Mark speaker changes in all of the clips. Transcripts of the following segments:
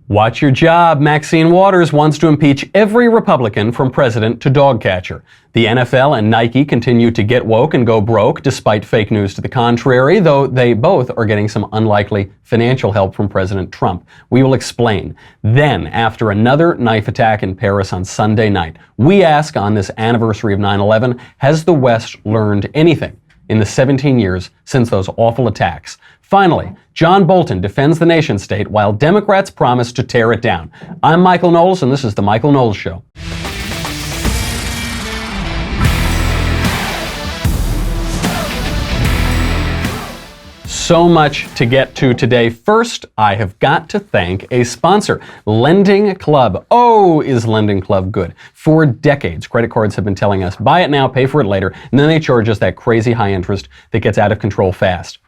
Speaker 1: Watch your job. Maxine Waters wants to impeach every Republican from president to dog catcher. The NFL and Nike continue to get woke and go broke despite fake news to the contrary, though they both are getting some unlikely financial help from President Trump. We will explain. Then, after another knife attack in Paris on Sunday night, we ask on this anniversary of 9/11, has the West learned anything in the 17 years since those awful attacks? Finally, John Bolton defends the nation state while Democrats promise to tear it down. I'm Michael Knowles, and this is The Michael Knowles Show. So much to get to today. First, I have got to thank a sponsor, Lending Club. Oh, is Lending Club good? For decades, credit cards have been telling us, buy it now, pay for it later, and then they charge us that crazy high interest that gets out of control fast.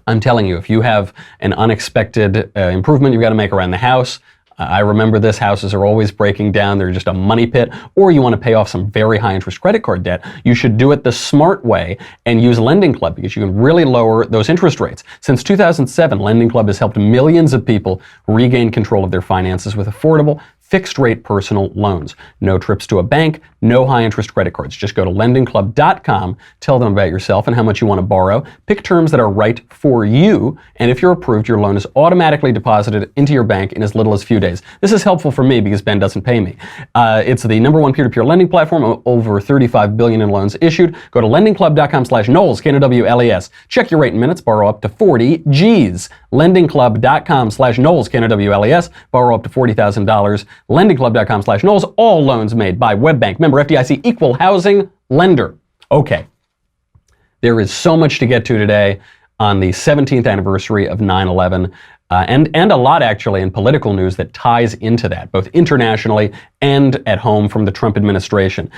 Speaker 1: I'm telling you, if you have an unexpected improvement you've got to make around the house, I remember this, houses are always breaking down, they're just a money pit, or you want to pay off some very high interest credit card debt, you should do it the smart way and use Lending Club because you can really lower those interest rates. Since 2007, Lending Club has helped millions of people regain control of their finances with affordable, fixed-rate personal loans. No trips to a bank, no high-interest credit cards. Just go to lendingclub.com, tell them about yourself and how much you want to borrow, pick terms that are right for you, and if you're approved, your loan is automatically deposited into your bank in as little as a few days. This is helpful for me because Ben doesn't pay me. It's the #1 peer-to-peer lending platform, over $35 billion in loans issued. Go to lendingclub.com/Knowles, K-N-O-W-L-E-S. Check your rate in minutes, borrow up to 40 G's. lendingclub.com/Knowles, K-N-O-W-L-E-S. Borrow up to $40,000. lendingclub.com/Knowles. All loans made by WebBank, member FDIC, equal housing lender. Okay. There is so much to get to today on the 17th anniversary of 9/11, and a lot actually in political news that ties into that, both internationally and at home from the Trump administration.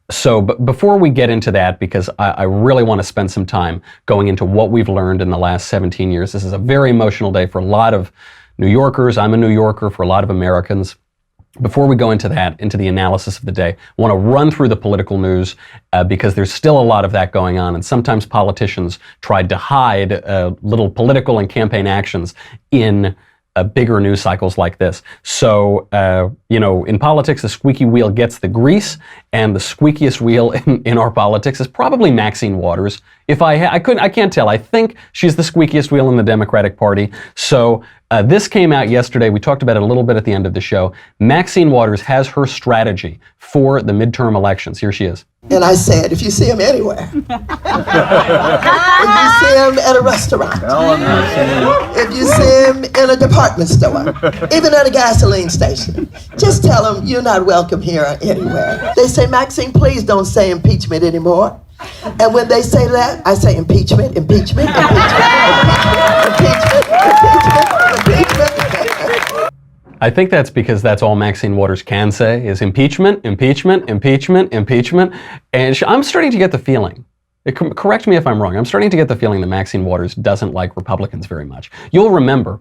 Speaker 1: So before we get into that, because I really want to spend some time going into what we've learned in the last 17 years. This is a very emotional day for a lot of New Yorkers. I'm a New Yorker, for a lot of Americans. Before we go into that, into the analysis of the day, I want to run through the political news because there's still a lot of that going on, and sometimes politicians tried to hide little political and campaign actions in bigger news cycles like this. So, in politics, the squeaky wheel gets the grease, and the squeakiest wheel in our politics is probably Maxine Waters. If I can't tell. I think she's the squeakiest wheel in the Democratic Party. So this came out yesterday. We talked about it a little bit at the end of the show. Maxine Waters has her strategy for the midterm elections. Here she is.
Speaker 2: And I said, if you see him anywhere, if you see him at a restaurant, if you see him in a department store, even at a gasoline station, just tell him you're not welcome here or anywhere. They say, Maxine, please don't say impeachment anymore. And when they say that, I say impeachment, impeachment, impeachment, impeachment, impeachment, impeachment.
Speaker 1: I think that's because that's all Maxine Waters can say is impeachment, impeachment, impeachment, impeachment. And I'm starting to get the feeling, correct me if I'm wrong, I'm starting to get the feeling that Maxine Waters doesn't like Republicans very much. You'll remember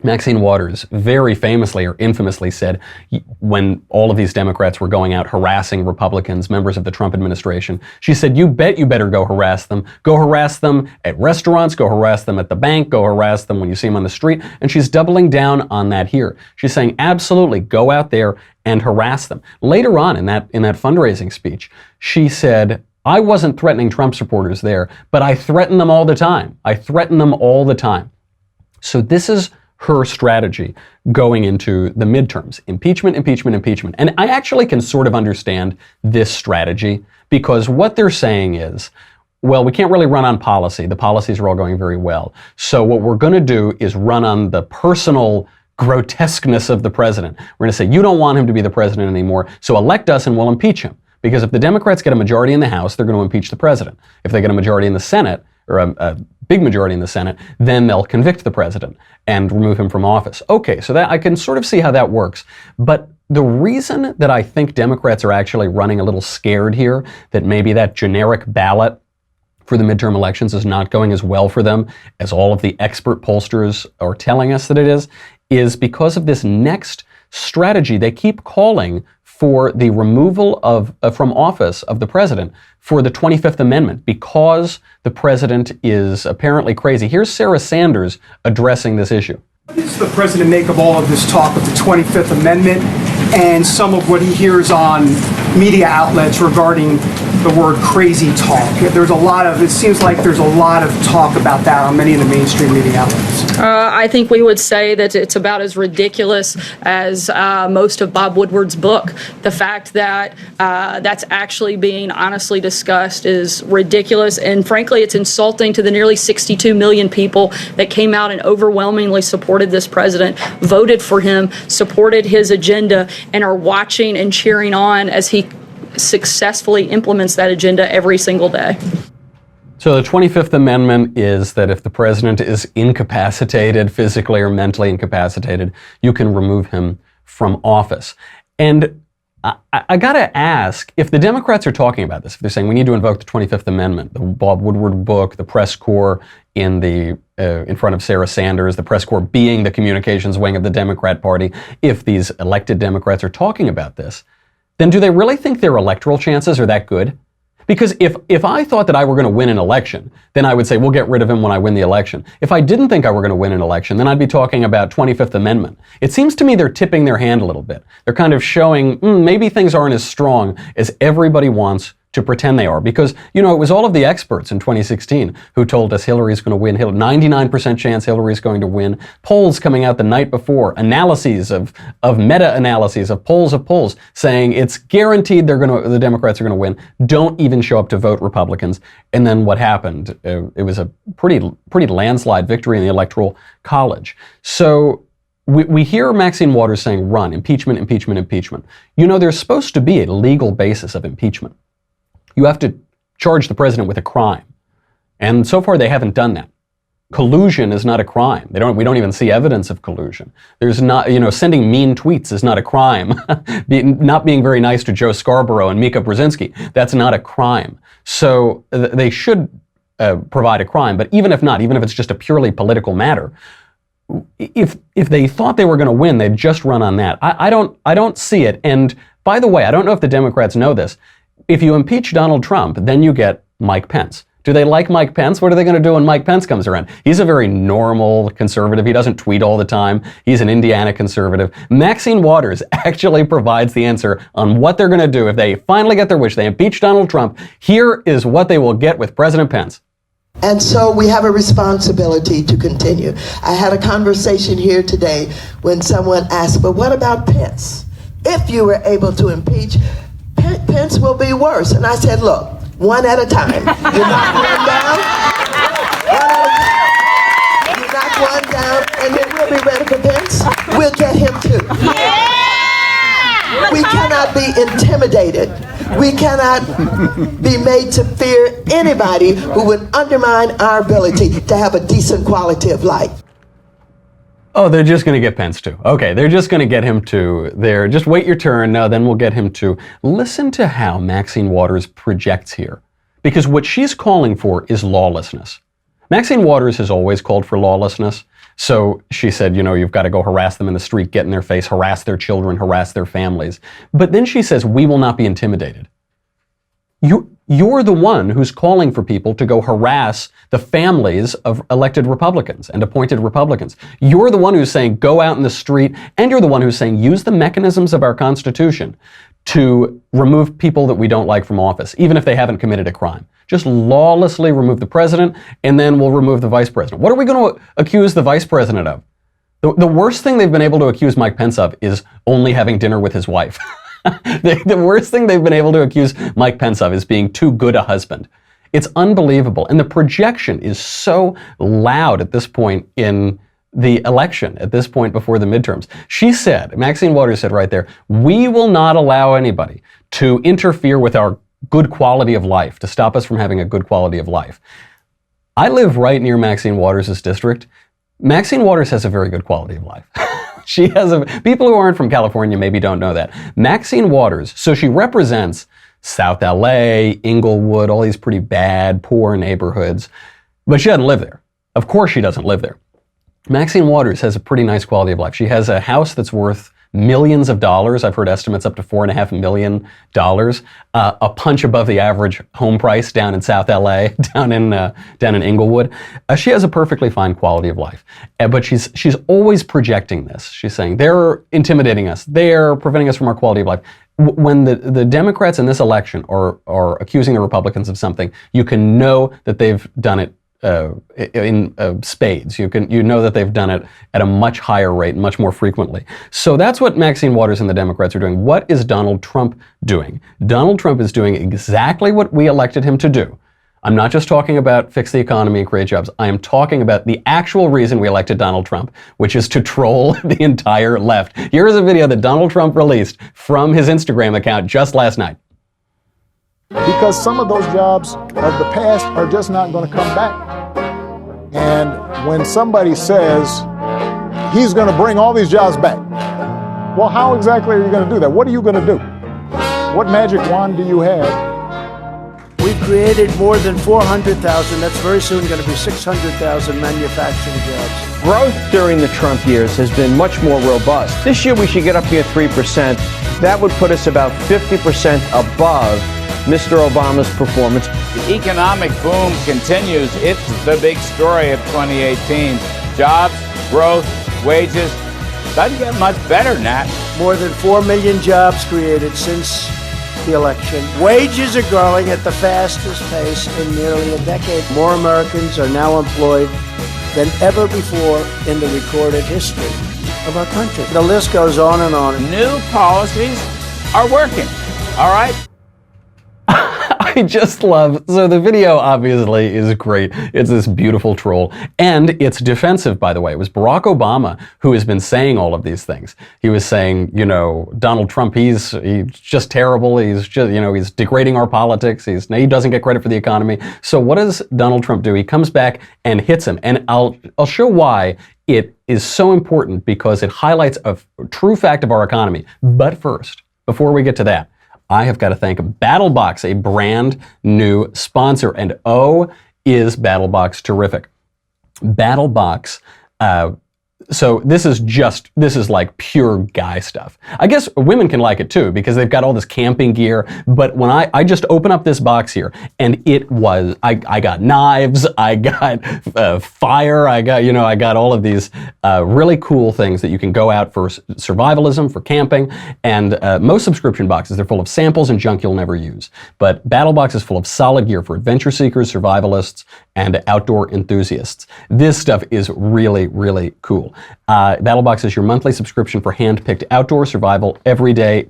Speaker 1: Maxine Waters very famously or infamously said when all of these Democrats were going out harassing Republicans, members of the Trump administration, she said, you bet you better go harass them. Go harass them at restaurants, go harass them at the bank, go harass them when you see them on the street. And she's doubling down on that here. She's saying, absolutely, go out there and harass them. Later on in that fundraising speech, she said, I wasn't threatening Trump supporters there, but I threaten them all the time. I threaten them all the time. So this is her strategy going into the midterms. Impeachment, impeachment, impeachment. And I actually can sort of understand this strategy because what they're saying is, well, we can't really run on policy. The policies are all going very well. So what we're going to do is run on the personal grotesqueness of the president. We're going to say, you don't want him to be the president anymore, so elect us and we'll impeach him. Because if the Democrats get a majority in the House, they're going to impeach the president. If they get a majority in the Senate, or a big majority in the Senate, then they'll convict the president and remove him from office. Okay, so that I can sort of see how that works. But the reason that I think Democrats are actually running a little scared here, that maybe that generic ballot for the midterm elections is not going as well for them as all of the expert pollsters are telling us that it is because of this next strategy they keep calling for the removal of from office of the president for the 25th Amendment because the president is apparently crazy. Here's Sarah Sanders addressing this issue.
Speaker 3: What does the president make of all of this talk of the 25th Amendment and some of what he hears on media outlets regarding the word crazy talk. It seems like there's a lot of talk about that on many of the mainstream media outlets.
Speaker 4: I think we would say that it's about as ridiculous as most of Bob Woodward's book. The fact that that's actually being honestly discussed is ridiculous, and frankly, it's insulting to the nearly 62 million people that came out and overwhelmingly supported this president, voted for him, supported his agenda, and are watching and cheering on as he successfully implements that agenda every single day.
Speaker 1: So the 25th Amendment is that if the president is incapacitated, physically or mentally incapacitated, you can remove him from office. And I got to ask, if the Democrats are talking about this, if they're saying we need to invoke the 25th Amendment, the Bob Woodward book, the press corps in front of Sarah Sanders, the press corps being the communications wing of the Democrat Party, if these elected Democrats are talking about this, then do they really think their electoral chances are that good? Because if I thought that I were going to win an election, then I would say, we'll get rid of him when I win the election. If I didn't think I were going to win an election, then I'd be talking about 25th Amendment. It seems to me they're tipping their hand a little bit. They're kind of showing, maybe things aren't as strong as everybody wants to pretend they are. Because, it was all of the experts in 2016 who told us Hillary's going to win. 99% chance Hillary's going to win. Polls coming out the night before, analyses of meta-analyses of polls saying it's guaranteed the Democrats are going to win. Don't even show up to vote Republicans. And then what happened? It was a pretty landslide victory in the Electoral College. So we hear Maxine Waters saying, run, impeachment, impeachment, impeachment. There's supposed to be a legal basis of impeachment. You have to charge the president with a crime. And so far they haven't done that. Collusion is not a crime. We don't even see evidence of collusion. There's not, sending mean tweets is not a crime. Not being very nice to Joe Scarborough and Mika Brzezinski, that's not a crime. So they should provide a crime, but even if not, even if it's just a purely political matter, if they thought they were going to win, they'd just run on that. I don't see it. And by the way, I don't know if the Democrats know this. If you impeach Donald Trump, then you get Mike Pence. Do they like Mike Pence? What are they going to do when Mike Pence comes around? He's a very normal conservative. He doesn't tweet all the time. He's an Indiana conservative. Maxine Waters actually provides the answer on what they're going to do if they finally get their wish. They impeach Donald Trump. Here is what they will get with President Pence.
Speaker 2: And so we have a responsibility to continue. I had a conversation here today when someone asked, but what about Pence? If you were able to impeach, Pence will be worse. And I said, look, one at a time. You knock one down, you knock one down, and then we'll be ready for Pence. We'll get him too. Yeah! We cannot be intimidated. We cannot be made to fear anybody who would undermine our ability to have a decent quality of life.
Speaker 1: Oh, they're just going to get Pence too. Okay, they're just going to get him too. Just wait your turn. No, then we'll get him too. Listen to how Maxine Waters projects here. Because what she's calling for is lawlessness. Maxine Waters has always called for lawlessness. So she said, you've got to go harass them in the street, get in their face, harass their children, harass their families. But then she says, we will not be intimidated. You're the one who's calling for people to go harass the families of elected Republicans and appointed Republicans. You're the one who's saying go out in the street, and you're the one who's saying use the mechanisms of our Constitution to remove people that we don't like from office, even if they haven't committed a crime. Just lawlessly remove the president, and then we'll remove the vice president. What are we going to accuse the vice president of? The worst thing they've been able to accuse Mike Pence of is only having dinner with his wife. The worst thing they've been able to accuse Mike Pence of is being too good a husband. It's unbelievable. And the projection is so loud at this point in the election, at this point before the midterms. She said, Maxine Waters said right there, we will not allow anybody to interfere with our good quality of life, to stop us from having a good quality of life. I live right near Maxine Waters' district. Maxine Waters has a very good quality of life. People who aren't from California maybe don't know that. Maxine Waters, so she represents South LA, Inglewood, all these pretty bad, poor neighborhoods, but she doesn't live there. Of course she doesn't live there. Maxine Waters has a pretty nice quality of life. She has a house that's worth millions of dollars. I've heard estimates up to $4.5 million, a punch above the average home price down in South LA, down in Inglewood. She has a perfectly fine quality of life, but she's always projecting this. She's saying they're intimidating us, they're preventing us from our quality of life. When the Democrats in this election are accusing the Republicans of something, you can know that they've done it in spades. You know that they've done it at a much higher rate, much more frequently. So that's what Maxine Waters and the Democrats are doing. What is Donald Trump doing? Donald Trump is doing exactly what we elected him to do. I'm not just talking about fix the economy and create jobs. I am talking about the actual reason we elected Donald Trump, which is to troll the entire left. Here is a video that Donald Trump released from his Instagram account just last night.
Speaker 5: Because some of those jobs of the past are just not going to come back. And when somebody says he's going to bring all these jobs back, well, how exactly are you going to do that? What are you going to do? What magic wand do you have?
Speaker 6: We've created more than 400,000. That's very soon going to be 600,000 manufacturing jobs.
Speaker 7: Growth during the Trump years has been much more robust. This year we should get up near 3%. That would put us about 50% above Mr. Obama's performance.
Speaker 8: The economic boom continues. It's the big story of 2018. Jobs, growth, wages. Doesn't get much better than that.
Speaker 6: More than 4 million jobs created since the election. Wages are growing at the fastest pace in nearly a decade. More Americans are now employed than ever before in the recorded history of our country. The list goes on and on.
Speaker 8: New policies are working. All right?
Speaker 1: I just love, so the video obviously is great. It's this beautiful troll. And it's defensive, by the way. It was Barack Obama who has been saying all of these things. He was saying, Donald Trump, he's just terrible. He's just, he's degrading our politics. He doesn't get credit for the economy. So what does Donald Trump do? He comes back and hits him. And I'll show why it is so important, because it highlights a true fact of our economy. But first, before we get to that, I have got to thank BattleBox, a brand new sponsor. And oh, is BattleBox terrific. BattleBox, so this is like pure guy stuff. I guess women can like it too, because they've got all this camping gear. But when I just open up this box here, and I got knives, I got fire, I got all of these really cool things that you can go out for survivalism, for camping. And most subscription boxes, they're full of samples and junk you'll never use. But BattleBox is full of solid gear for adventure seekers, survivalists, and outdoor enthusiasts. This stuff is really, really cool. BattleBox is your monthly subscription for hand-picked outdoor survival, everyday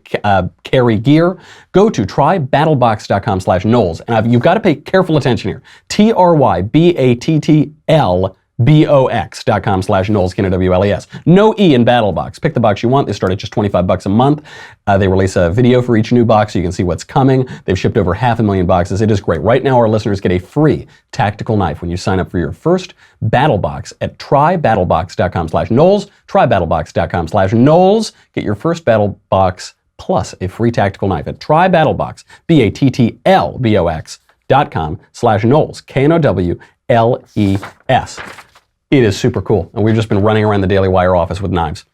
Speaker 1: carry gear. Go to trybattlebox.com/Knowles. And you've got to pay careful attention here. trybattlebox.com/Knowles, Knowles. No E in BattleBox. Pick the box you want. They start at just $25 a month. They release a video for each new box so you can see what's coming. They've shipped over 500,000 boxes. It is great. Right now, our listeners get a free tactical knife when you sign up for your first BattleBox at trybattlebox.com/Knowles. Trybattlebox.com/Knowles. Get your first BattleBox plus a free tactical knife at trybattlebox, BattleBox.com/Knowles, KNOWLES. It is super cool. And we've just been running around the Daily Wire office with knives.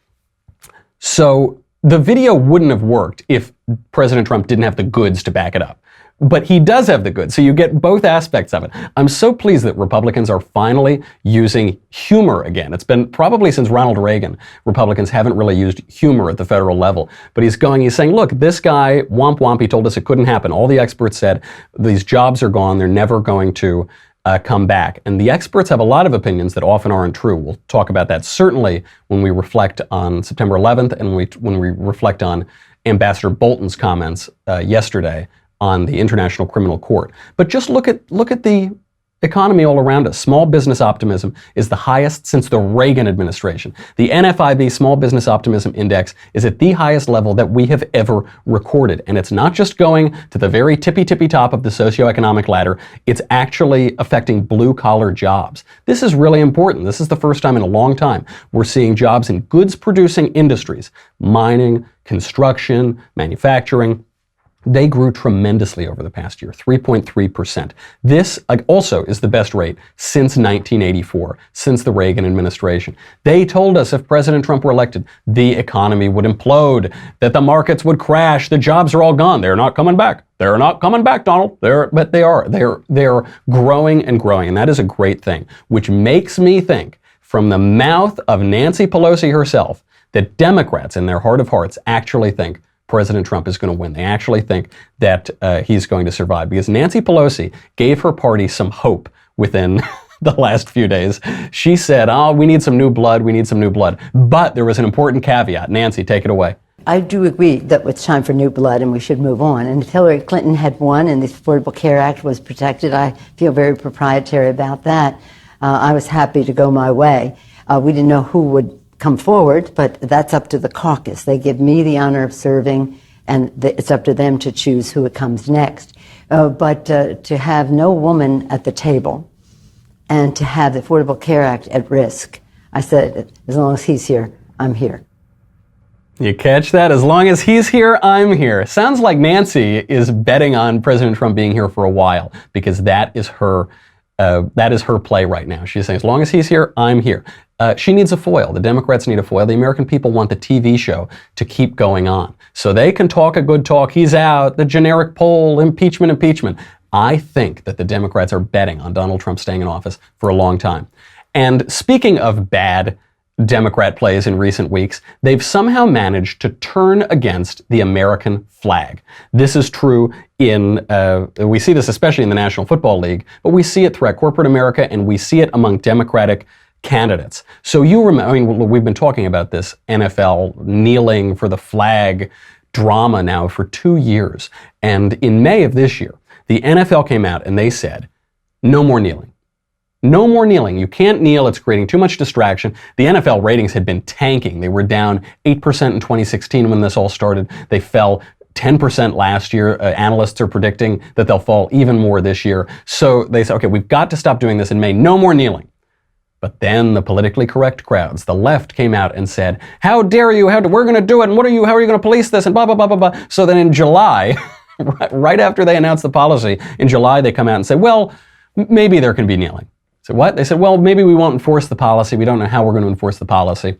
Speaker 1: So the video wouldn't have worked if President Trump didn't have the goods to back it up. But he does have the goods, so you get both aspects of it. I'm so pleased that Republicans are finally using humor again. It's been probably since Ronald Reagan, Republicans haven't really used humor at the federal level. But he's saying, look, this guy, womp womp, he told us it couldn't happen. All the experts said these jobs are gone, they're never going to come back. And the experts have a lot of opinions that often aren't true. We'll talk about that certainly when we reflect on September 11th and when we reflect on Ambassador Bolton's comments yesterday on the International Criminal Court. But just look at the economy all around us. Small business optimism is the highest since the Reagan administration. The NFIB Small Business Optimism Index is at the highest level that we have ever recorded. And it's not just going to the very tippy top of the socioeconomic ladder. It's actually affecting blue-collar jobs. This is really important. This is the first time in a long time we're seeing jobs in goods-producing industries, mining, construction, manufacturing, They grew tremendously over the past year, 3.3%. This also is the best rate since 1984, since the Reagan administration. They told us if President Trump were elected, the economy would implode, that the markets would crash, the jobs are all gone. They're not coming back. They're not coming back, Donald. But they are. They're growing and growing, and that is a great thing, which makes me think from the mouth of Nancy Pelosi herself that Democrats in their heart of hearts actually think President Trump is going to win. They actually think that he's going to survive, because Nancy Pelosi gave her party some hope within the last few days. She said, oh, we need some new blood. We need some new blood. But there was an important caveat. Nancy, take it away.
Speaker 9: I do agree that it's time for new blood and we should move on. And if Hillary Clinton had won and the Affordable Care Act was protected, I feel very proprietary about that. I was happy to go my way. We didn't know who would come forward, but that's up to the caucus. They give me the honor of serving, and it's up to them to choose who it comes next. But to have no woman at the table and to have the Affordable Care Act at risk, I said, as long as he's here, I'm here.
Speaker 1: You catch that? As long as he's here, I'm here. Sounds like Nancy is betting on President Trump being here for a while, because that is her play right now. She's saying, as long as he's here, I'm here. She needs a foil. The Democrats need a foil. The American people want the TV show to keep going on. So they can talk a good talk. He's out. The generic poll, impeachment. I think that the Democrats are betting on Donald Trump staying in office for a long time. And speaking of bad Democrat plays in recent weeks, they've somehow managed to turn against the American flag. This is true we see this especially in the National Football League, but we see it throughout corporate America, and we see it among Democratic candidates. So you remember, we've been talking about this NFL kneeling for the flag drama now for 2 years. And in May of this year, the NFL came out and they said, no more kneeling. No more kneeling. You can't kneel. It's creating too much distraction. The NFL ratings had been tanking. They were down 8% in 2016 when this all started. They fell 10% last year. Analysts are predicting that they'll fall even more this year. So they said, okay, we've got to stop doing this in May. No more kneeling. But then the politically correct crowds, the left, came out and said, how dare you, we're going to do it, and how are you going to police this, and blah, blah, blah, blah, blah. So then in July, right after they announced the policy, in July they come out and say, well, maybe there can be kneeling. So what? They said, well, maybe we won't enforce the policy. We don't know how we're going to enforce the policy.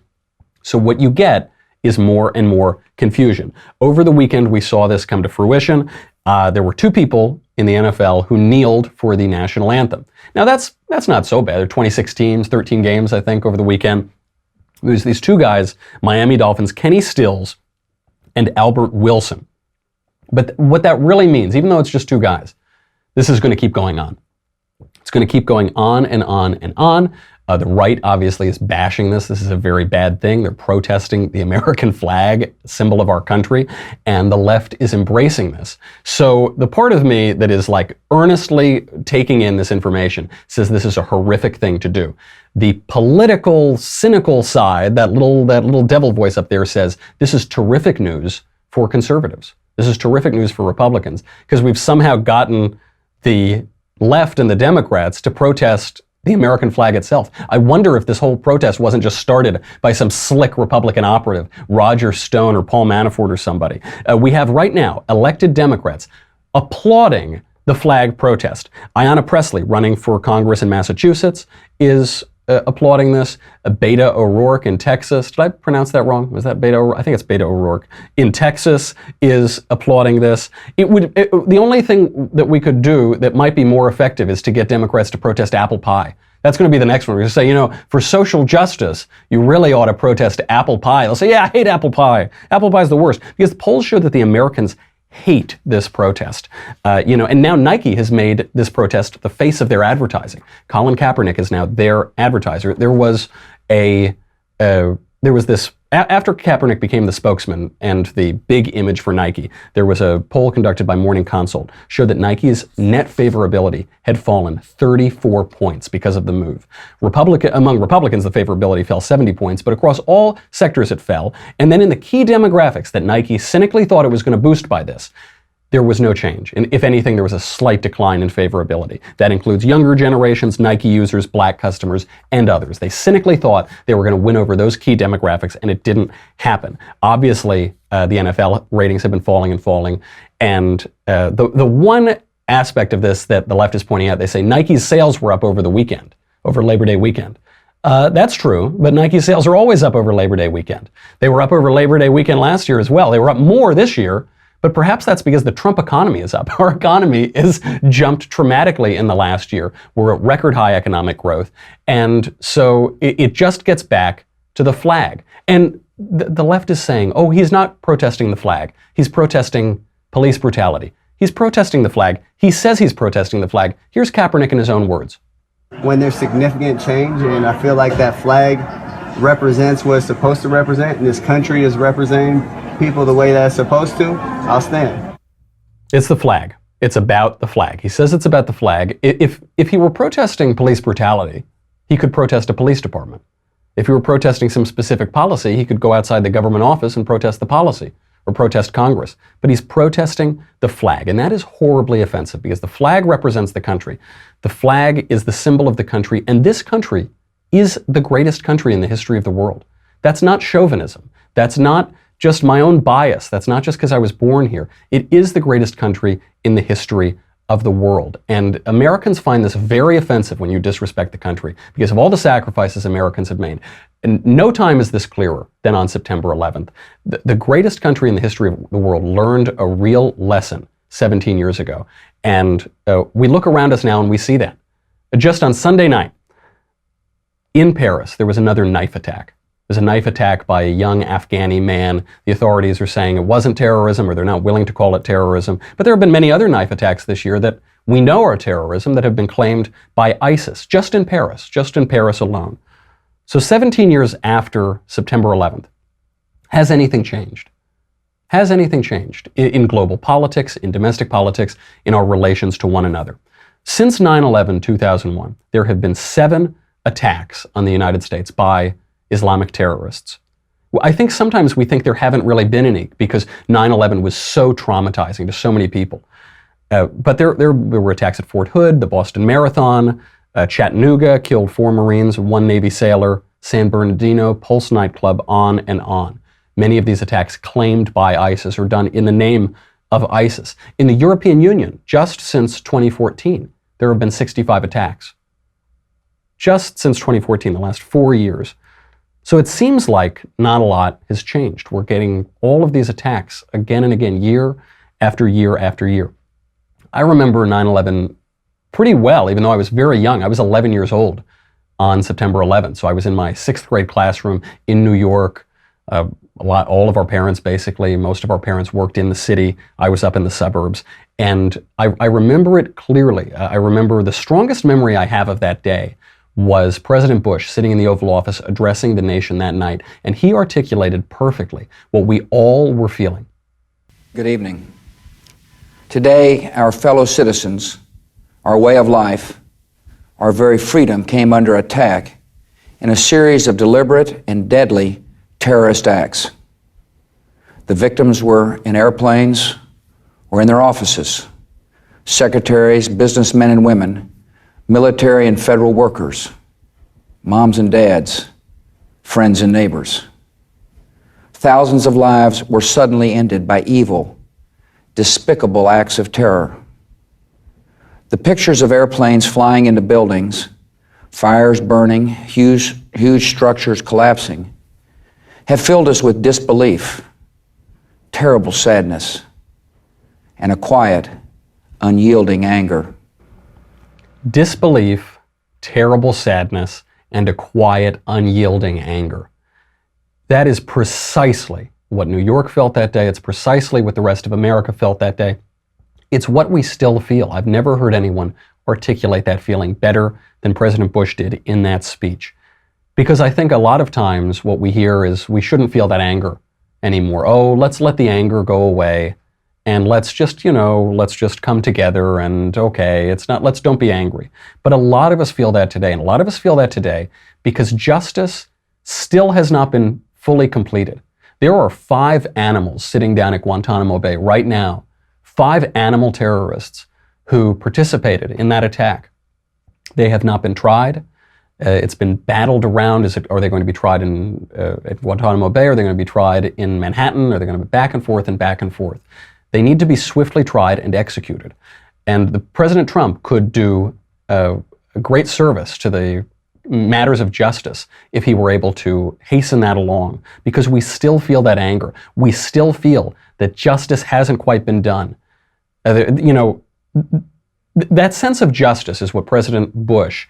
Speaker 1: So what you get is more and more confusion. Over the weekend, we saw this come to fruition. There were 2 people in the NFL who kneeled for the national anthem. Now that's not so bad. There are 26 teams, 13 games, I think, over the weekend. There's these 2 guys, Miami Dolphins, Kenny Stills and Albert Wilson. But what that really means, even though it's just 2 guys, this is going to keep going on. It's going to keep going on and on and on. The right, obviously, is bashing this. This is a very bad thing. They're protesting the American flag, symbol of our country, and the left is embracing this. So the part of me that is earnestly taking in this information says this is a horrific thing to do. The political, cynical side, that little devil voice up there, says this is terrific news for conservatives. This is terrific news for Republicans, because we've somehow gotten the left and the Democrats to protest the American flag itself. I wonder if this whole protest wasn't just started by some slick Republican operative, Roger Stone or Paul Manafort or somebody. We have right now elected Democrats applauding the flag protest. Ayanna Pressley, running for Congress in Massachusetts, is applauding this. Beto O'Rourke in Texas, did I pronounce that wrong? Was that Beto O'Rourke? I think it's Beto O'Rourke in Texas is applauding this. The only thing that we could do that might be more effective is to get Democrats to protest apple pie. That's going to be the next one. We're going to say, for social justice, you really ought to protest apple pie. They'll say, yeah, I hate apple pie. Apple pie is the worst. Because the polls show that the Americans hate this protest. And now Nike has made this protest the face of their advertising. Colin Kaepernick is now their advertiser. There was this, after Kaepernick became the spokesman and the big image for Nike, there was a poll conducted by Morning Consult, showed that Nike's net favorability had fallen 34 points because of the move. Among Republicans, the favorability fell 70 points, but across all sectors it fell. And then in the key demographics that Nike cynically thought it was going to boost by this, there was no change. And if anything, there was a slight decline in favorability. That includes younger generations, Nike users, black customers, and others. They cynically thought they were going to win over those key demographics, and it didn't happen. Obviously, the NFL ratings have been falling and falling. And the one aspect of this that the left is pointing out, they say Nike's sales were up over the weekend, over Labor Day weekend. That's true, but Nike sales are always up over Labor Day weekend. They were up over Labor Day weekend last year as well. They were up more this year, but perhaps that's because the Trump economy is up. Our economy has jumped dramatically in the last year. We're at record high economic growth. And so it just gets back to the flag. And the left is saying, oh, he's not protesting the flag. He's protesting police brutality. He's protesting the flag. He says he's protesting the flag. Here's Kaepernick in his own words.
Speaker 10: When there's significant change, and I feel like that flag represents what it's supposed to represent, and this country is representing people the way that it's supposed to, I'll stand.
Speaker 1: It's the flag. It's about the flag. He says it's about the flag. If he were protesting police brutality, he could protest a police department. If he were protesting some specific policy, he could go outside the government office and protest the policy or protest Congress. But he's protesting the flag, and that is horribly offensive because the flag represents the country. The flag is the symbol of the country, and this country is the greatest country in the history of the world. That's not chauvinism. That's not just my own bias. That's not just because I was born here. It is the greatest country in the history of the world. And Americans find this very offensive when you disrespect the country because of all the sacrifices Americans have made. And no time is this clearer than on September 11th. The greatest country in the history of the world learned a real lesson 17 years ago. And we look around us now and we see that. Just on Sunday night, in Paris, there was another knife attack. It was a knife attack by a young Afghani man. The authorities are saying it wasn't terrorism, or they're not willing to call it terrorism. But there have been many other knife attacks this year that we know are terrorism that have been claimed by ISIS, just in Paris alone. So 17 years after September 11th, has anything changed? Has anything changed in global politics, in domestic politics, in our relations to one another? Since 9/11, 2001, there have been 7 attacks on the United States by Islamic terrorists. I think sometimes we think there haven't really been any because 9/11 was so traumatizing to so many people. But there were attacks at Fort Hood, the Boston Marathon, Chattanooga killed 4 Marines, 1 Navy sailor, San Bernardino, Pulse nightclub, on and on. Many of these attacks claimed by ISIS or done in the name of ISIS. In the European Union, just since 2014, there have been 65 attacks. Just since 2014, the last 4 years. So it seems like not a lot has changed. We're getting all of these attacks again and again, year after year after year. I remember 9/11 pretty well, even though I was very young. I was 11 years old on September 11th. So I was in my 6th grade classroom in New York. All of our parents, basically, most of our parents worked in the city. I was up in the suburbs. And I remember it clearly. I remember the strongest memory I have of that day was President Bush sitting in the Oval Office addressing the nation that night, and he articulated perfectly what we all were feeling.
Speaker 11: Good evening. Today, our fellow citizens, our way of life, our very freedom came under attack in a series of deliberate and deadly terrorist acts. The victims were in airplanes or in their offices, secretaries, businessmen and women, military and federal workers, moms and dads, friends and neighbors. Thousands of lives were suddenly ended by evil, despicable acts of terror. The pictures of airplanes flying into buildings, fires burning, huge structures collapsing, have filled us with disbelief, terrible sadness, and a quiet, unyielding anger.
Speaker 1: Disbelief, terrible sadness, and a quiet, unyielding anger. That is precisely what New York felt that day. It's precisely what the rest of America felt that day. It's what we still feel. I've never heard anyone articulate that feeling better than President Bush did in that speech. Because I think a lot of times what we hear is we shouldn't feel that anger anymore. Oh, let's let the anger go away. And let's just come together and okay, don't be angry. But a lot of us feel that today, and a lot of us feel that today because justice still has not been fully completed. There are 5 animals sitting down at Guantanamo Bay right now, 5 animal terrorists who participated in that attack. They have not been tried. It's been battled around. Are they going to be tried at Guantanamo Bay? Are they going to be tried in Manhattan? Are they going to be back and forth and back and forth? They need to be swiftly tried and executed. And President Trump could do a great service to the matters of justice if he were able to hasten that along, because we still feel that anger. We still feel that justice hasn't quite been done. That sense of justice is what President Bush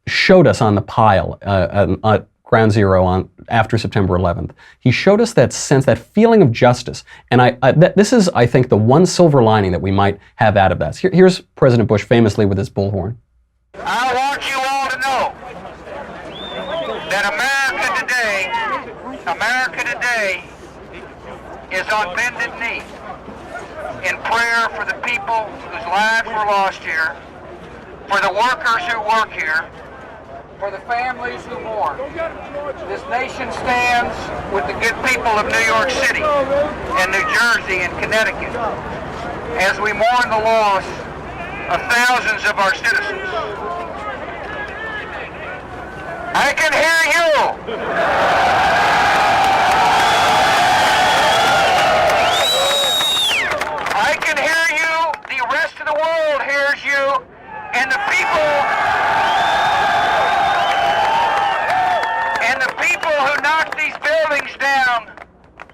Speaker 1: showed us on the pile at Ground Zero after September 11th. He showed us that sense, that feeling of justice. And this is, I think, the one silver lining that we might have out of that. Here's President Bush famously with his bullhorn.
Speaker 12: I want you all to know that America today is on bended knee in prayer for the people whose lives were lost here, for the workers who work here, for the families who mourn. This nation stands with the good people of New York City and New Jersey and Connecticut as we mourn the loss of thousands of our citizens. I can hear you. I can hear you. The rest of the world hears you. And the people who knock these buildings down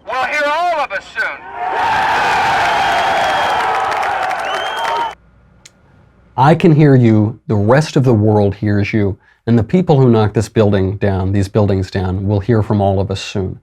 Speaker 12: will hear all of us soon.
Speaker 1: I can hear you, the rest of the world hears you, and the people who knock these buildings down, will hear from all of us soon.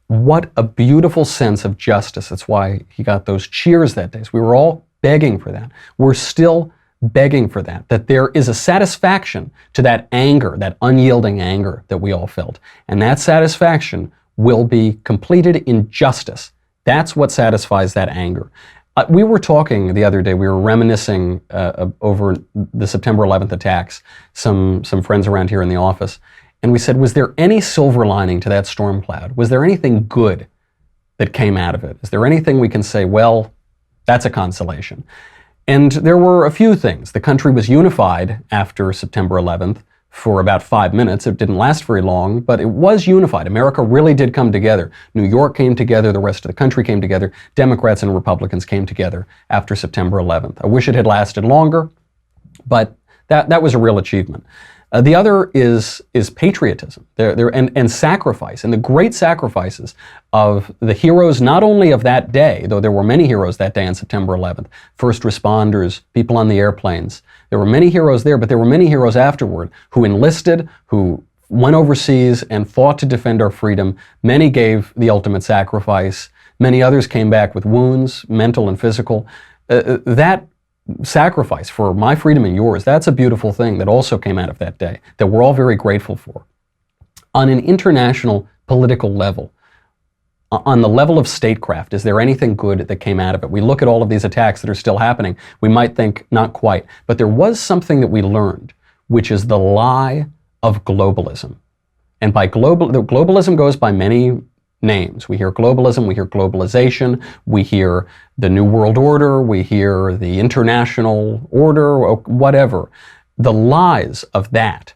Speaker 1: What a beautiful sense of justice. That's why he got those cheers that day. So we were all begging for that. We're still begging for that there is a satisfaction to that anger, that unyielding anger that we all felt. And that satisfaction will be completed in justice. That's what satisfies that anger. We were talking the other day, we were reminiscing over the September 11th attacks, some friends around here in the office, and we said, was there any silver lining to that storm cloud? Was there anything good that came out of it? Is there anything we can say, well, that's a consolation? And there were a few things. The country was unified after September 11th for about 5 minutes. It didn't last very long, but it was unified. America really did come together. New York came together, the rest of the country came together, Democrats and Republicans came together after September 11th. I wish it had lasted longer, but that was a real achievement. The other is patriotism and sacrifice, and the great sacrifices of the heroes, not only of that day, though there were many heroes that day on September 11th, first responders, people on the airplanes. There were many heroes there, but there were many heroes afterward who enlisted, who went overseas and fought to defend our freedom. Many gave the ultimate sacrifice. Many others came back with wounds, mental and physical. That sacrifice for my freedom and yours, that's a beautiful thing that also came out of that day that we're all very grateful for. On an international political level, on the level of statecraft, is there anything good that came out of it? We look at all of these attacks that are still happening, we might think not quite, but there was something that we learned, which is the lie of globalism. And by globalism goes by many names. We hear globalism, we hear globalization, we hear the New World Order, we hear the international order, whatever. The lies of that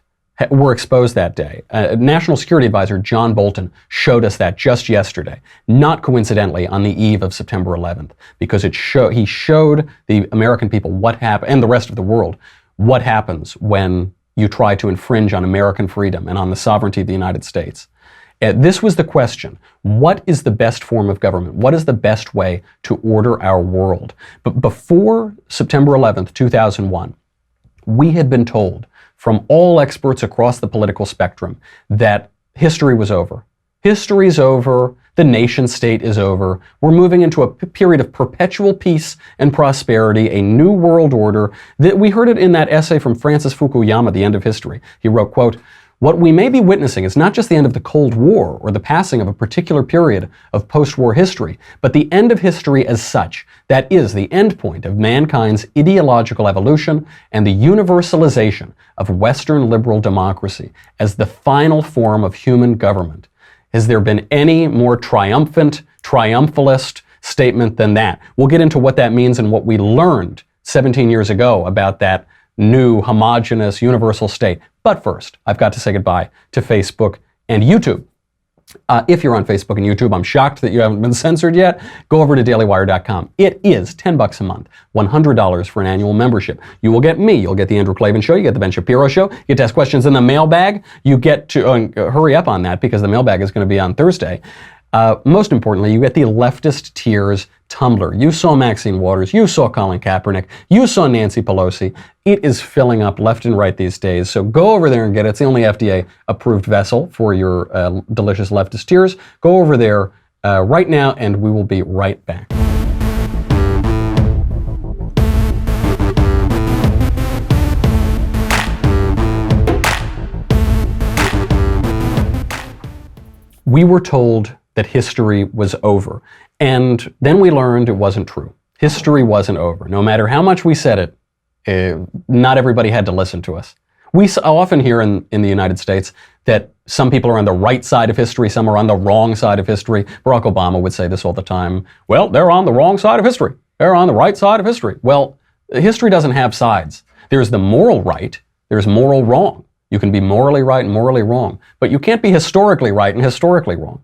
Speaker 1: were exposed that day. National Security Advisor John Bolton showed us that just yesterday, not coincidentally on the eve of September 11th, because he showed the American people what happened, and the rest of the world, what happens when you try to infringe on American freedom and on the sovereignty of the United States. This was the question. What is the best form of government? What is the best way to order our world? But before September 11th, 2001, we had been told from all experts across the political spectrum that history was over. History's over. The nation state is over. We're moving into a period of perpetual peace and prosperity, a new world order. We heard it in that essay from Francis Fukuyama, The End of History. He wrote, quote, "What we may be witnessing is not just the end of the Cold War or the passing of a particular period of post-war history, but the end of history as such. That is the end point of mankind's ideological evolution and the universalization of Western liberal democracy as the final form of human government. Has there been any more triumphalist, statement than that. We'll get into what that means and what we learned 17 years ago about that new, homogenous, universal state. But first, I've got to say goodbye to Facebook and YouTube. If you're on Facebook and YouTube, I'm shocked that you haven't been censored yet. Go over to dailywire.com. It is $10 a month, $100 for an annual membership. You will get me. You'll get the Andrew Klavan Show. You get the Ben Shapiro Show. You get to ask questions in the mailbag. You get to hurry up on that because the mailbag is going to be on Thursday. Most importantly, you get the Leftist Tears Tumblr. You saw Maxine Waters. You saw Colin Kaepernick. You saw Nancy Pelosi. It is filling up left and right these days. So go over there and get it. It's the only FDA-approved vessel for your delicious leftist tears. Go over there right now, and we will be right back. We were told that history was over. And then we learned it wasn't true. History wasn't over. No matter how much we said it, not everybody had to listen to us. We often hear in the United States that some people are on the right side of history, some are on the wrong side of history. Barack Obama would say this all the time. Well, they're on the wrong side of history. They're on the right side of history. Well, history doesn't have sides. There's the moral right, there's moral wrong. You can be morally right and morally wrong, but you can't be historically right and historically wrong.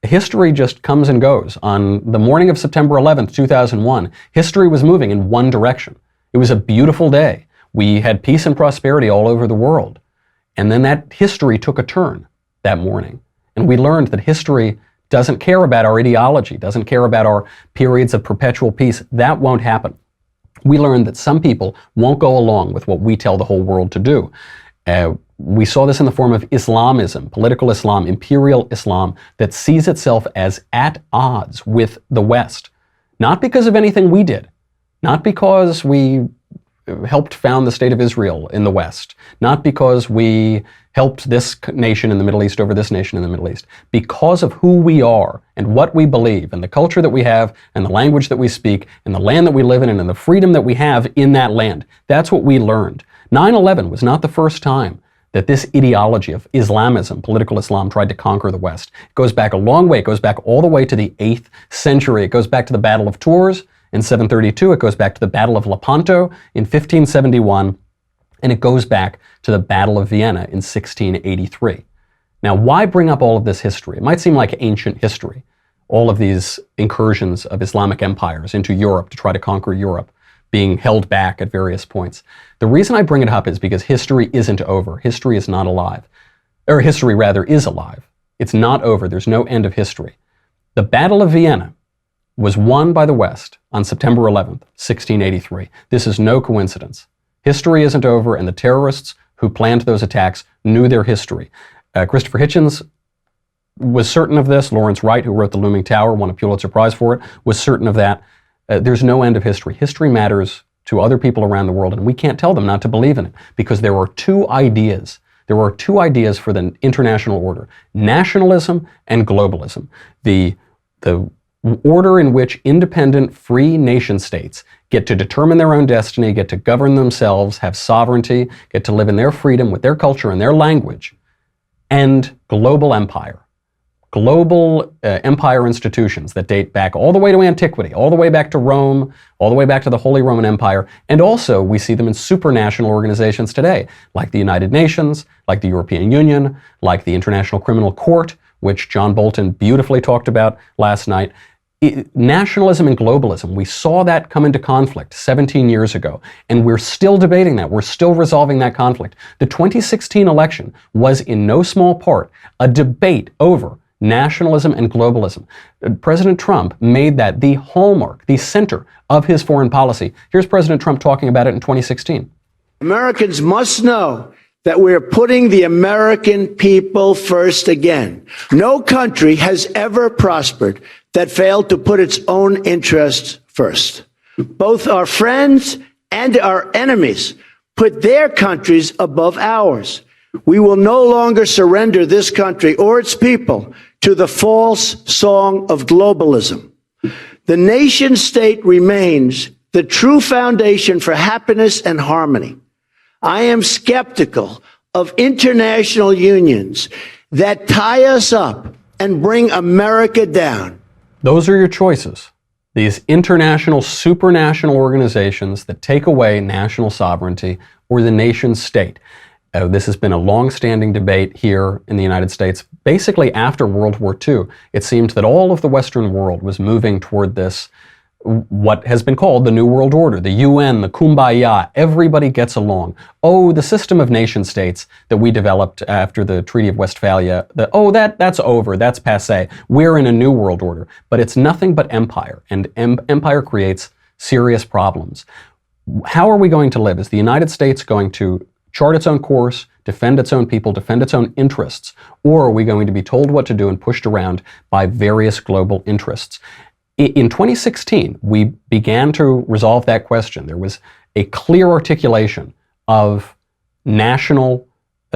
Speaker 1: History just comes and goes. On the morning of September 11th, 2001, history was moving in one direction. It was a beautiful day. We had peace and prosperity all over the world. And then that history took a turn that morning. And we learned that history doesn't care about our ideology, doesn't care about our periods of perpetual peace. That won't happen. We learned that some people won't go along with what we tell the whole world to do. We saw this in the form of Islamism, political Islam, imperial Islam, that sees itself as at odds with the West. Not because of anything we did, not because we helped found the State of Israel in the West, not because we helped this nation in the Middle East over this nation in the Middle East, because of who we are and what we believe and the culture that we have and the language that we speak and the land that we live in and the freedom that we have in that land. That's what we learned. 9/11 was not the first time that this ideology of Islamism, political Islam, tried to conquer the West. It goes back a long way. It goes back all the way to the 8th century. It goes back to the Battle of Tours in 732. It goes back to the Battle of Lepanto in 1571. And it goes back to the Battle of Vienna in 1683. Now, why bring up all of this history? It might seem like ancient history, all of these incursions of Islamic empires into Europe to try to conquer Europe, being held back at various points. The reason I bring it up is because history isn't over. History is not alive. Or history, rather, is alive. It's not over. There's no end of history. The Battle of Vienna was won by the West on September 11th, 1683. This is no coincidence. History isn't over, and the terrorists who planned those attacks knew their history. Christopher Hitchens was certain of this. Lawrence Wright, who wrote The Looming Tower, won a Pulitzer Prize for it, was certain of that. There's no end of history. History matters to other people around the world, and we can't tell them not to believe in it because there are two ideas. There are two ideas for the international order: nationalism and globalism. The order in which independent, free nation states get to determine their own destiny, get to govern themselves, have sovereignty, get to live in their freedom with their culture and their language, and global empire. Global empire institutions that date back all the way to antiquity, all the way back to Rome, all the way back to the Holy Roman Empire, and also we see them in supranational organizations today, like the United Nations, like the European Union, like the International Criminal Court, which John Bolton beautifully talked about last night. Nationalism and globalism, we saw that come into conflict 17 years ago, and we're still debating that. We're still resolving that conflict. The 2016 election was in no small part a debate over nationalism and globalism. President Trump made that the hallmark, the center of his foreign policy. Here's President Trump talking about it in 2016.
Speaker 6: Americans must know that we're putting the American people first again. No country has ever prospered that failed to put its own interests first. Both our friends and our enemies put their countries above ours. We will no longer surrender this country or its people to the false song of globalism. The nation state remains the true foundation for happiness and harmony. I am skeptical of international unions that tie us up and bring America down.
Speaker 1: Those are your choices. These international, supranational organizations that take away national sovereignty or the nation state. This has been a long-standing debate here in the United States. Basically, after World War II, it seemed that all of the Western world was moving toward this, what has been called the New World Order, the UN, the Kumbaya, everybody gets along. Oh, the system of nation states that we developed after the Treaty of Westphalia, that's over, that's passé. We're in a new world order. But it's nothing but empire, and empire creates serious problems. How are we going to live? Is the United States going to chart its own course, defend its own people, defend its own interests, or are we going to be told what to do and pushed around by various global interests? In 2016, we began to resolve that question. There was a clear articulation of national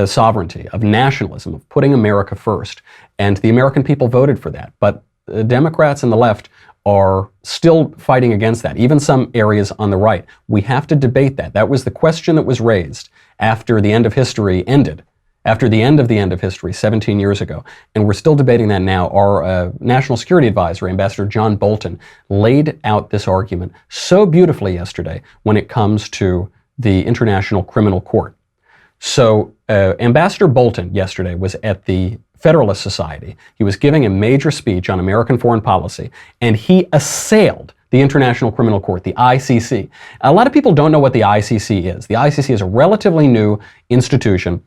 Speaker 1: sovereignty, of nationalism, of putting America first, and the American people voted for that. But the Democrats and the left are still fighting against that, even some areas on the right. We have to debate that. That was the question that was raised after the end of history ended, after the end of history 17 years ago. And we're still debating that now. Our National Security Advisor, Ambassador John Bolton, laid out this argument so beautifully yesterday when it comes to the International Criminal Court. So Ambassador Bolton yesterday was at the Federalist Society. He was giving a major speech on American foreign policy, and he assailed the International Criminal Court, the ICC. A lot of people don't know what the ICC is. The ICC is a relatively new institution.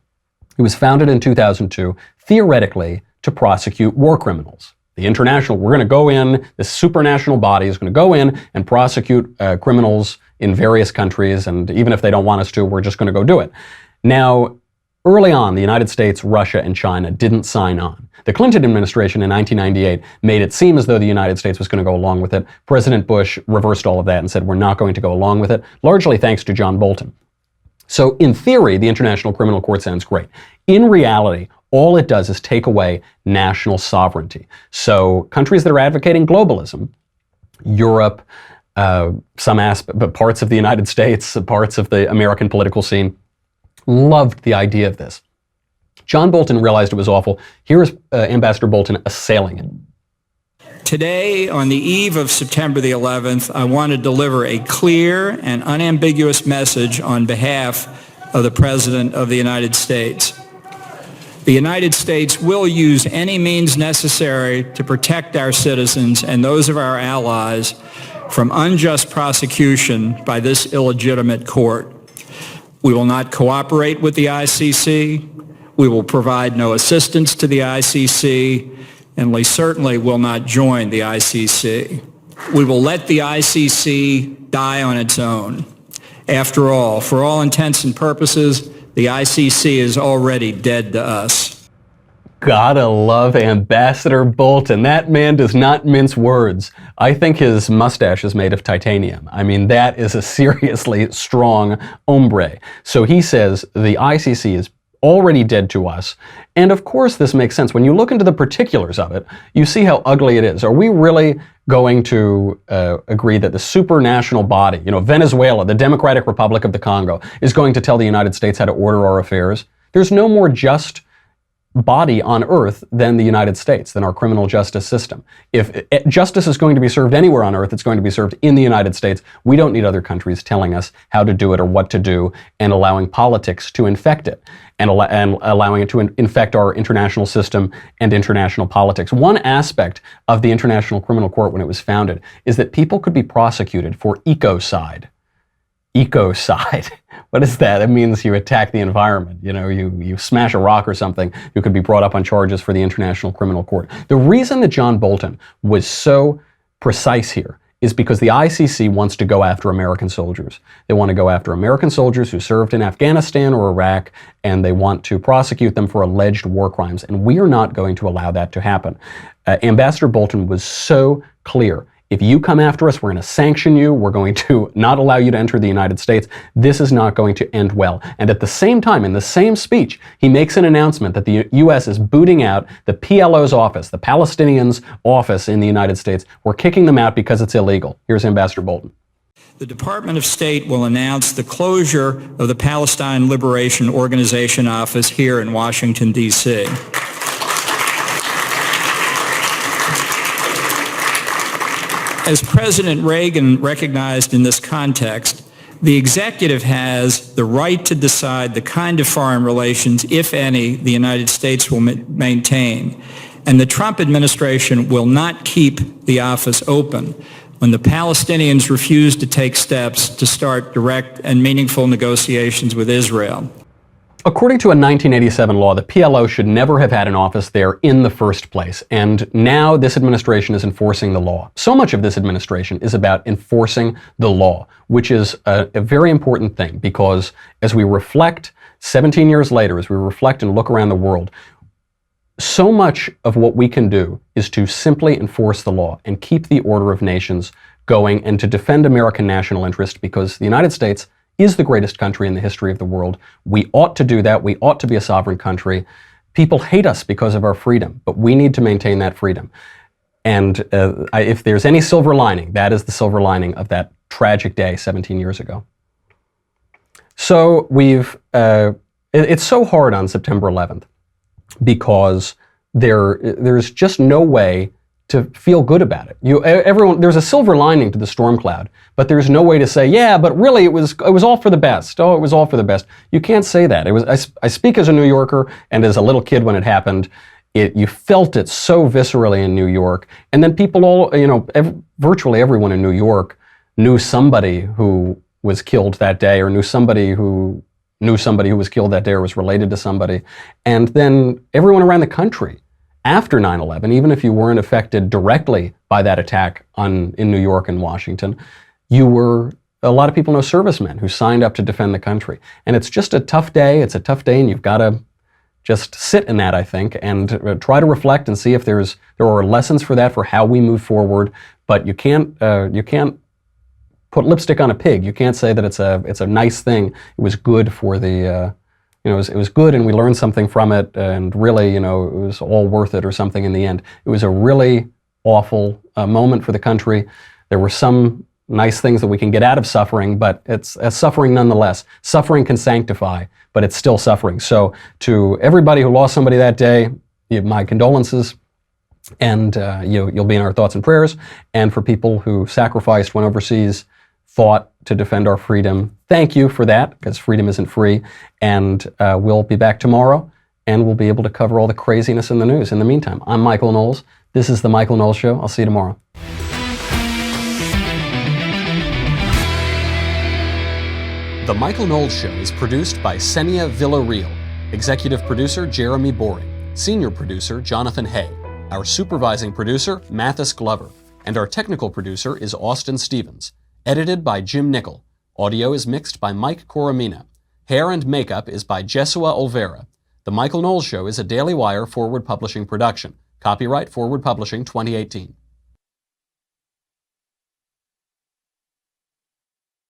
Speaker 1: It was founded in 2002, theoretically, to prosecute war criminals. The international, we're going to go in, this supranational body is going to go in and prosecute criminals in various countries, and even if they don't want us to, we're just going to go do it. Now, early on, the United States, Russia, and China didn't sign on. The Clinton administration in 1998 made it seem as though the United States was going to go along with it. President Bush reversed all of that and said, we're not going to go along with it, largely thanks to John Bolton. So in theory, the International Criminal Court sounds great. In reality, all it does is take away national sovereignty. So countries that are advocating globalism, Europe, but parts of the United States, parts of the American political scene, loved the idea of this. John Bolton realized it was awful. Here is Ambassador Bolton assailing it.
Speaker 13: Today, on the eve of September the 11th, I want to deliver a clear and unambiguous message on behalf of the President of the United States. The United States will use any means necessary to protect our citizens and those of our allies from unjust prosecution by this illegitimate court. We will not cooperate with the ICC. We will provide no assistance to the ICC, and we certainly will not join the ICC. We will let the ICC die on its own. After all, for all intents and purposes, the ICC is already dead to us.
Speaker 1: Gotta love Ambassador Bolton. That man does not mince words. I think his mustache is made of titanium. I mean, that is a seriously strong hombre. So he says the ICC is already dead to us. And of course this makes sense. When you look into the particulars of it, you see how ugly it is. Are we really going to agree that the supranational body, Venezuela, the Democratic Republic of the Congo, is going to tell the United States how to order our affairs? There's no more just body on earth than the United States, than our criminal justice system. If justice is going to be served anywhere on earth, it's going to be served in the United States. We don't need other countries telling us how to do it or what to do and allowing politics to infect it and allowing it to infect our international system and international politics. One aspect of the International Criminal Court when it was founded is that people could be prosecuted for ecocide. Ecocide. What is that? That means you attack the environment. You smash a rock or something, you could be brought up on charges for the International Criminal Court. The reason that John Bolton was so precise here is because the ICC wants to go after American soldiers. They want to go after American soldiers who served in Afghanistan or Iraq, and they want to prosecute them for alleged war crimes. And we are not going to allow that to happen. Ambassador Bolton was so clear. If you come after us, we're going to sanction you. We're going to not allow you to enter the United States. This is not going to end well. And at the same time, in the same speech, he makes an announcement that the U.S. is booting out the PLO's office, the Palestinians' office in the United States. We're kicking them out because it's illegal. Here's Ambassador Bolton.
Speaker 13: The Department of State will announce the closure of the Palestine Liberation Organization office here in Washington, D.C. As President Reagan recognized in this context, the executive has the right to decide the kind of foreign relations, if any, the United States will maintain. And the Trump administration will not keep the office open when the Palestinians refuse to take steps to start direct and meaningful negotiations with Israel.
Speaker 1: According to a 1987 law, the PLO should never have had an office there in the first place. And now this administration is enforcing the law. So much of this administration is about enforcing the law, which is a very important thing, because as we reflect 17 years later, as we reflect and look around the world, so much of what we can do is to simply enforce the law and keep the order of nations going and to defend American national interest, because the United States is the greatest country in the history of the world. We ought to do that. We ought to be a sovereign country. People hate us because of our freedom, but we need to maintain that freedom. And if there's any silver lining, that is the silver lining of that tragic day 17 years ago. So it's so hard on September 11th because there's just no way to feel good about it. There's a silver lining to the storm cloud, but there's no way to say, yeah, but really it was all for the best. Oh, it was all for the best. You can't say that. I speak as a New Yorker and as a little kid when it happened. You felt it so viscerally in New York, and then people virtually everyone in New York knew somebody who was killed that day, or knew somebody who was killed that day, or was related to somebody, and then everyone around the country. After 9/11, even if you weren't affected directly by that attack in New York and Washington, a lot of people know servicemen who signed up to defend the country. And it's just a tough day. It's a tough day, and you've got to just sit in that, I think, and try to reflect and see if there are lessons for that, for how we move forward. But you can't put lipstick on a pig. You can't say that it's a nice thing. It was good for the. It was good, and we learned something from it, and really, it was all worth it or something in the end. It was a really awful moment for the country. There were some nice things that we can get out of suffering, but it's a suffering nonetheless. Suffering can sanctify, but it's still suffering. So to everybody who lost somebody that day, my condolences, and you'll be in our thoughts and prayers. And for people who sacrificed, went overseas, fought to defend our freedom, thank you for that, because freedom isn't free. And we'll be back tomorrow, and we'll be able to cover all the craziness in the news. In the meantime, I'm Michael Knowles. This is The Michael Knowles Show. I'll see you tomorrow. The Michael Knowles Show is produced by Senia Villarreal, executive producer Jeremy Boring, senior producer Jonathan Hay, our supervising producer Mathis Glover, and our technical producer is Austin Stevens. Edited by Jim Nickel. Audio is mixed by Mike Coromina. Hair and makeup is by Jesua Olvera. The Michael Knowles Show is a Daily Wire Forward Publishing production. Copyright Forward Publishing 2018.